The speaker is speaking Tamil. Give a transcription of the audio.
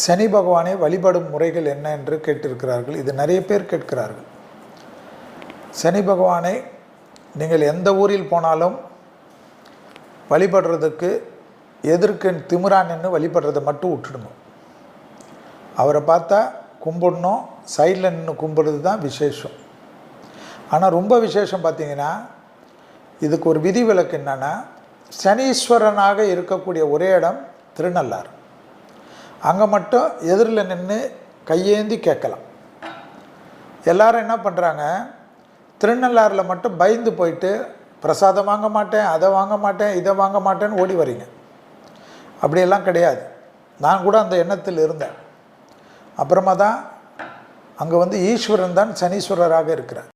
சனி பகவானை வழிபடும் முறைகள் என்ன என்று கேட்டிருக்கிறார்கள். இது நிறைய பேர் கேட்கிறார்கள். சனி பகவானை நீங்கள் எந்த ஊரில் போனாலும் வழிபடுறதுக்கு எதிர்க்கு திமிரான் நின்று வழிபடுறதை மட்டும் விட்டுடுங்க. அவரை பார்த்தா கும்பிடணும், சைடில் நின்று கும்பிடுறது தான் விசேஷம். ஆனால் ரொம்ப விசேஷம் பார்த்திங்கன்னா, இதுக்கு ஒரு விதிவிலக்கு என்னென்னா, சனீஸ்வரனாக இருக்கக்கூடிய ஒரே இடம் திருநள்ளாறு. அங்கே மட்டும் எதிரில் நின்று கையேந்தி கேட்கலாம். எல்லாரும் என்ன பண்ணுறாங்க, திருநள்ளாறில் மட்டும் பயந்து போயிட்டு பிரசாதம் வாங்க மாட்டேன், அதை வாங்க மாட்டேன், இதை வாங்க மாட்டேன்னு ஓடி வரீங்க. அப்படியெல்லாம் கிடையாது. நான் கூட அந்த எண்ணத்தில் இருந்தேன். அப்புறமா தான் அங்கே ஈஸ்வரன் தான் சனீஸ்வரராக இருக்கிறார்.